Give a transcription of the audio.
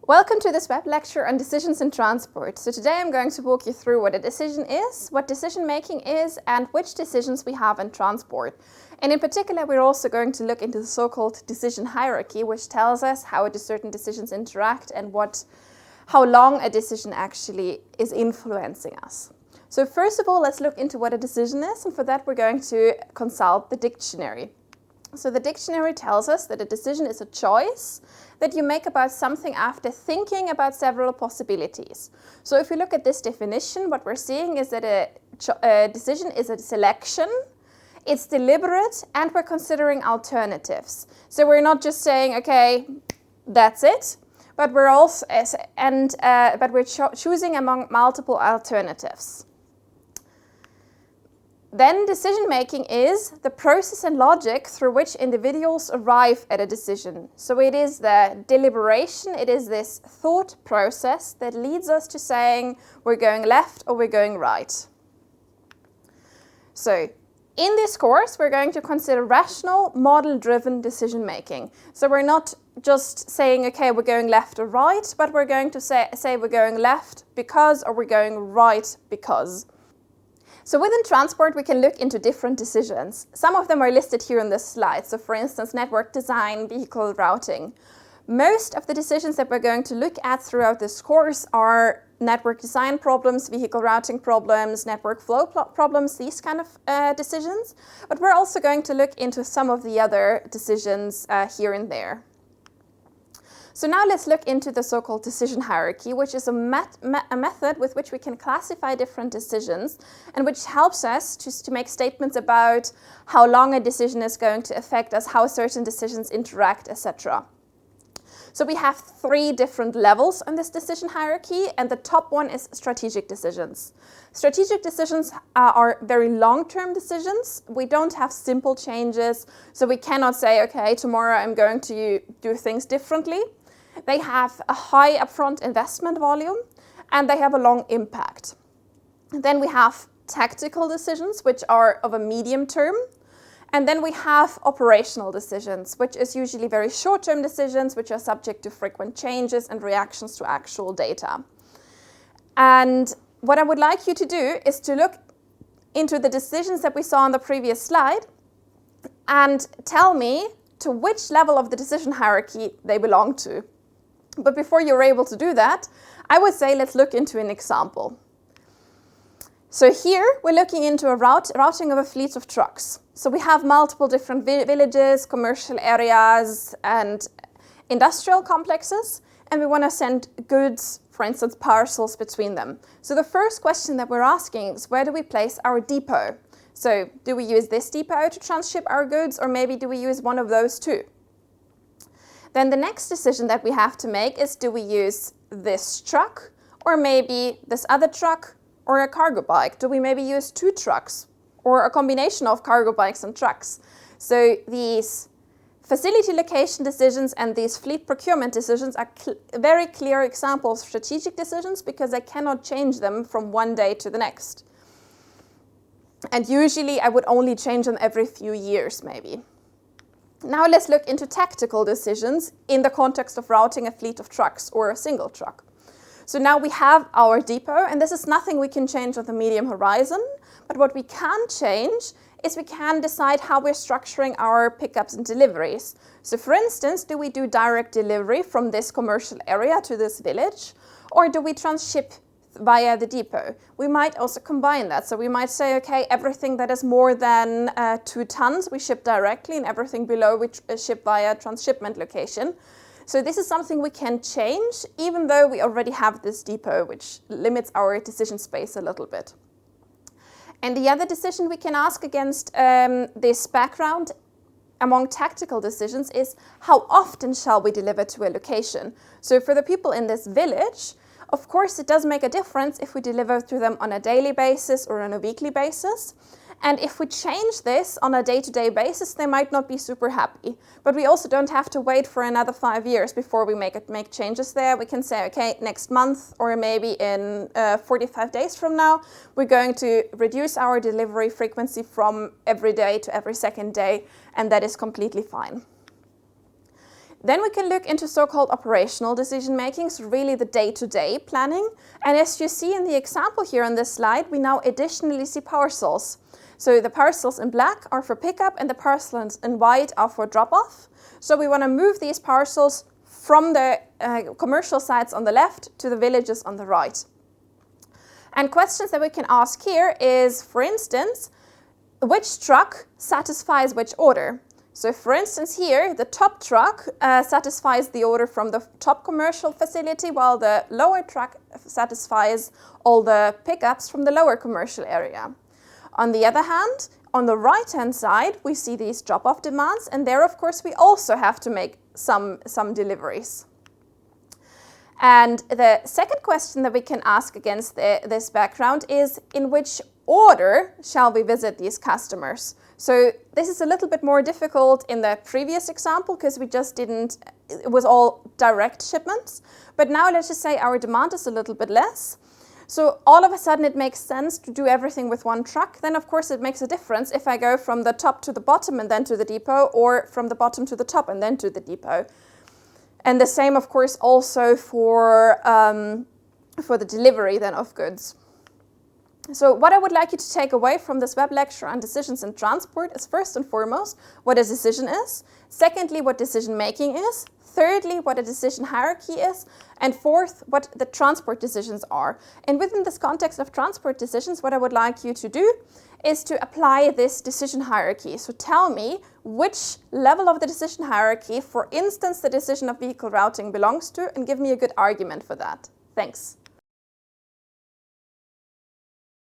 Welcome to this web lecture on decisions in transport. So today I'm going to walk you through what a decision is, what decision making is, and which decisions we have in transport. And in particular, we're also going to look into the so-called decision hierarchy, which tells us how certain decisions interact and how long a decision actually is influencing us. So first of all, let's look into what a decision is, and for that we're going to consult the dictionary. So the dictionary tells us that a decision is a choice that you make about something after thinking about several possibilities. So if we look at this definition, what we're seeing is that a decision is a selection, it's deliberate, and we're considering alternatives. So we're not just saying, okay, that's it, but we're also choosing among multiple alternatives. Then decision-making is the process and logic through which individuals arrive at a decision. So it is the deliberation, it is this thought process that leads us to saying we're going left or we're going right. So in this course, we're going to consider rational, model-driven decision-making. So we're not just saying, okay, we're going left or right, but we're going to say we're going left because, or we're going right because. So within transport, we can look into different decisions. Some of them are listed here on this slide. So for instance, network design, vehicle routing. Most of the decisions that we're going to look at throughout this course are network design problems, vehicle routing problems, network flow problems, these kind of decisions. But we're also going to look into some of the other decisions here and there. So now let's look into the so-called decision hierarchy, which is a method with which we can classify different decisions and which helps us to make statements about how long a decision is going to affect us, how certain decisions interact, etc. So we have 3 different levels on this decision hierarchy, and the top one is strategic decisions. Strategic decisions are very long-term decisions. We don't have simple changes, so we cannot say, okay, tomorrow I'm going to do things differently. They have a high upfront investment volume, and they have a long impact. Then we have tactical decisions, which are of a medium term. And then we have operational decisions, which is usually very short-term decisions, which are subject to frequent changes and reactions to actual data. And what I would like you to do is to look into the decisions that we saw on the previous slide and tell me to which level of the decision hierarchy they belong to. But before you're able to do that, I would say let's look into an example. So here we're looking into a routing of a fleet of trucks. So we have multiple different villages, commercial areas, and industrial complexes, and we want to send goods, for instance, parcels between them. So the first question that we're asking is, where do we place our depot? So do we use this depot to transship our goods, or maybe do we use one of those two? Then the next decision that we have to make is, do we use this truck, or maybe this other truck, or a cargo bike? Do we maybe use 2 trucks, or a combination of cargo bikes and trucks? So these facility location decisions and these fleet procurement decisions are very clear examples of strategic decisions because I cannot change them from one day to the next. And usually I would only change them every few years maybe. Now let's look into tactical decisions in the context of routing a fleet of trucks or a single truck. So now we have our depot, and this is nothing we can change on the medium horizon, but what we can change is we can decide how we're structuring our pickups and deliveries. So for instance, do we do direct delivery from this commercial area to this village, or do we transship via the depot? We might also combine that. So we might say, okay, everything that is more than 2 tons we ship directly, and everything below we ship via transshipment location. So this is something we can change, even though we already have this depot, which limits our decision space a little bit. And the other decision we can ask against this background among tactical decisions is, how often shall we deliver to a location? So for the people in this village, of course, it does make a difference if we deliver to them on a daily basis or on a weekly basis. And if we change this on a day-to-day basis, they might not be super happy. But we also don't have to wait for another 5 years before we make changes there. We can say, okay, next month or maybe in 45 days from now, we're going to reduce our delivery frequency from every day to every second day, and that is completely fine. Then we can look into so-called operational decision making, so really the day-to-day planning. And as you see in the example here on this slide, we now additionally see parcels. So the parcels in black are for pickup and the parcels in white are for drop-off. So we want to move these parcels from the commercial sites on the left to the villages on the right. And questions that we can ask here is, for instance, which truck satisfies which order? So for instance here, the top truck satisfies the order from the top commercial facility, while the lower truck satisfies all the pickups from the lower commercial area. On the other hand, on the right-hand side, we see these drop-off demands, and there, of course, we also have to make some deliveries. And the second question that we can ask against this background is, in which order shall we visit these customers? So this is a little bit more difficult in the previous example because we just didn't, it was all direct shipments. But now let's just say our demand is a little bit less. So all of a sudden it makes sense to do everything with one truck. Then of course it makes a difference if I go from the top to the bottom and then to the depot, or from the bottom to the top and then to the depot. And the same of course also for the delivery then of goods. So what I would like you to take away from this web lecture on decisions in transport is, first and foremost, what a decision is. Secondly, what decision making is. Thirdly, what a decision hierarchy is. And fourth, what the transport decisions are. And within this context of transport decisions, what I would like you to do is to apply this decision hierarchy. So tell me which level of the decision hierarchy, for instance, the decision of vehicle routing belongs to, and give me a good argument for that. Thanks.